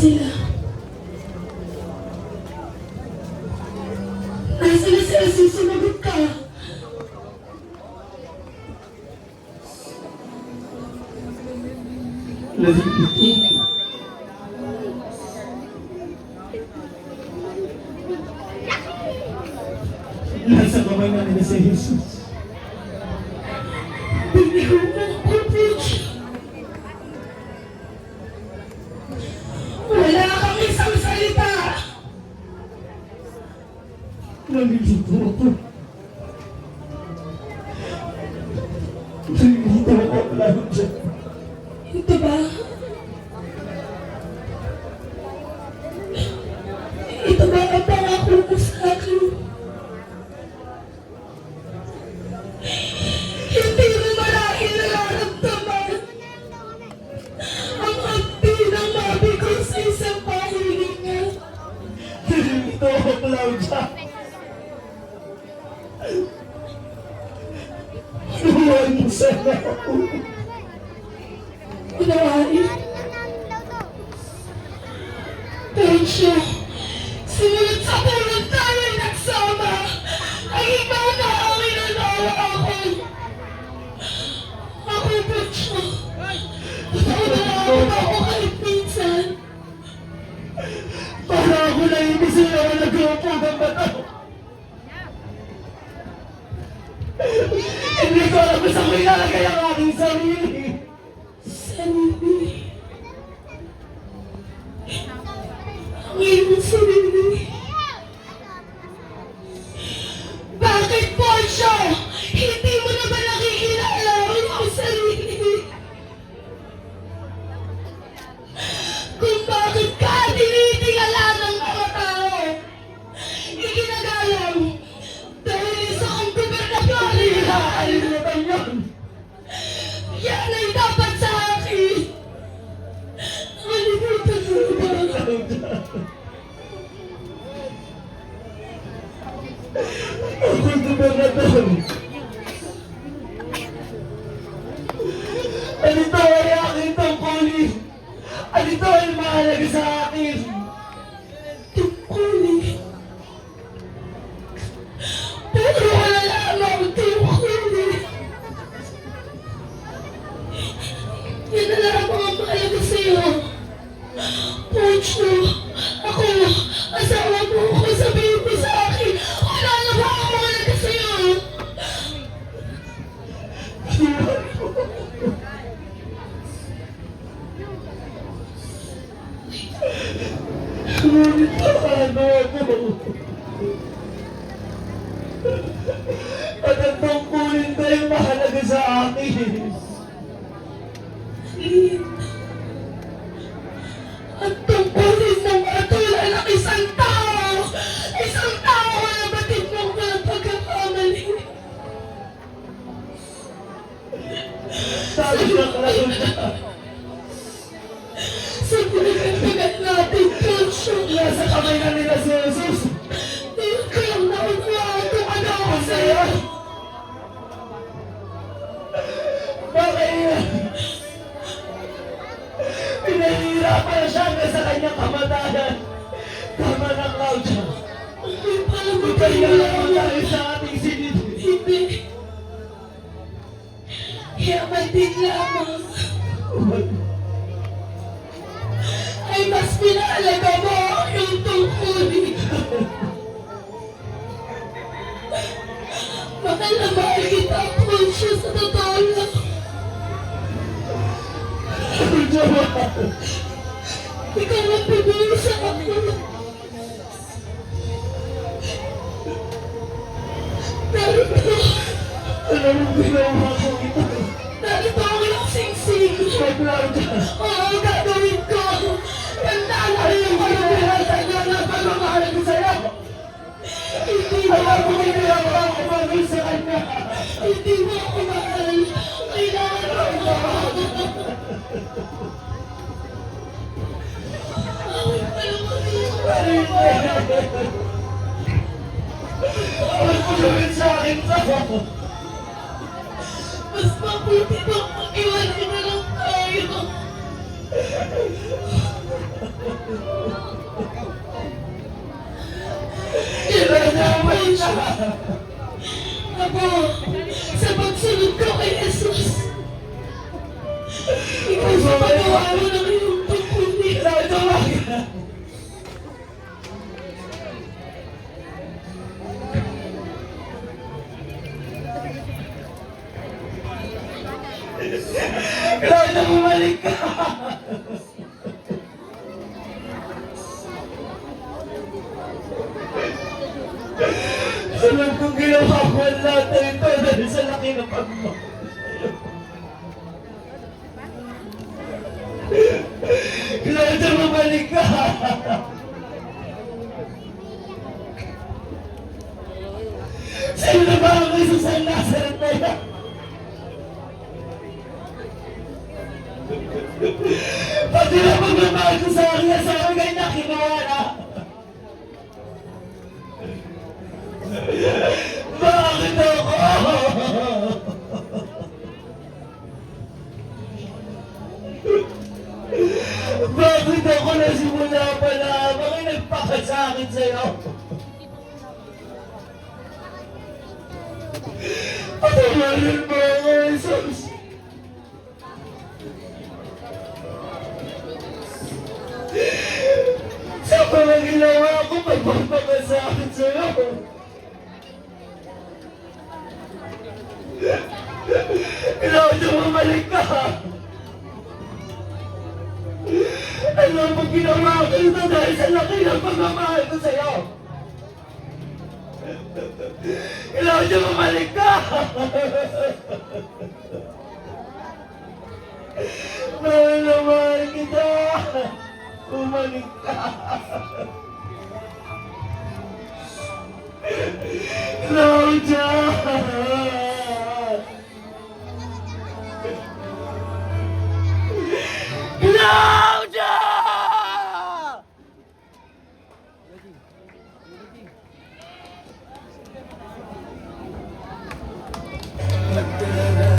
sila? Nasaan na sila? Susumagot ka. Nasa kamay natin na si Jesus. Binigaw mo ako, Butch. Wala kang isang salita. Nalilito ako. Nalilito ako lalo dyan. Ito ba? Ito ba ang pangako mo sa akin? Hindi mo marahil nararamdaman ang hagdi ng mabi ko sa isang pahilingan. Nalilito ako, Claudia. Inuwain mo sana ako. Unawain. Tensya, sumunod sa tulad tayo'y nagsama. Ang ikaw na ang inanawa ako. Ako, Butch. Totoo na lang ako kahit minsan. Para ako na ibig na nag-uupo ng bato. Hindi ko alam kung saan ko ilalagay ang aking sarili. Sarili. Ang iyong sarili. Bakit, Portia? Hindi mo na ba nakikilala ang iyong sarili? Kung bakit ka tinitingala ng mga tao? Iginagalang dahil isa kang gobernador. Nakakalimutan yun. Yan ay dapat sa akin. Nakalimutan mo ba? Ako'y gobernador. Alito ay aking tungkulin. Alito ay mahalaga sa akin. Tungkulin. Pero wala lamang tungkulin. Yan na lamang ang mahalaga sa'yo. Pocho, ako, asawa mo ako, sabihin mo sa akin, wala na ba ang mahalaga sa'yo? Ngunit paano ako? At ang tungkulin ko ay mahalaga sa akin. Lin, at tungkulin ng katulad ng isang tao na batid mong walang pagkakamali. Sabi na Claudia. Sa pinagkatagal natin, Pocho, Nasa kamay na nila si Jesus. ngayon ko lang naunawaan kung ano ako sa'yo. Bakit? Pinahihirapan na siya hanggang sa kanyang kamatayan. Tama na, Claudia. Hindi pala mo Kaya lang kailangan. tayo sa ating sinid. Hindi. Yaman din lamang ay mas pinahalaga mo ang iyong tungkulin. Mahal na mahal kita, Pocho, sa totoo lang. Claudia, Ikaw ang pumili sa akin. Narito, alam mo ginawa ko ito. narito ang iyong singsing. Claudia. Oo, gagawin ko. Tandaan ko yung Pinahirapan niya na pagmamahal ko sa'yo. Hindi mo Alam ako mo hindi ako ang umagay sa kanya. Hindi mo ako mahal. Kailangan mo ako. Awit pa lang kami. Bakit mo gawin sa akin to? Mas mabuti bang mag-iwan na lang tayo. Claudia, bumalik ka! Apo, sa pagsunod ko kay Jesus, ikaw sa pagawa mo ng iyong pagpunin. Claudia, bumalik ka! Claudia, bumalik ka! Sunod kong ginawa ko ang lahat na ito dahil sa laki ng pagmamahal sa'yo. Claudia, bumalik ka! Sino na ba ang Jesus ang Nazareth na yan? Pati na pagmamahal ko sa akin, sa akin ay nakinuha na. Bakit ako? Bakit ako nasimula pa lamang ay nagpakasakit sa'yo? Patawarin mo ako, Jesus. Sa mga ginawa ko, magpapakasakit sa'yo. Claudia, bumalik ka! Alam mo, ginawa ko ito dahil sa laki ng pagmamahal ko sa'yo. Claudia, bumalik ka! Mahal na mahal kita! Bumalik ka! Claudia! Claudia!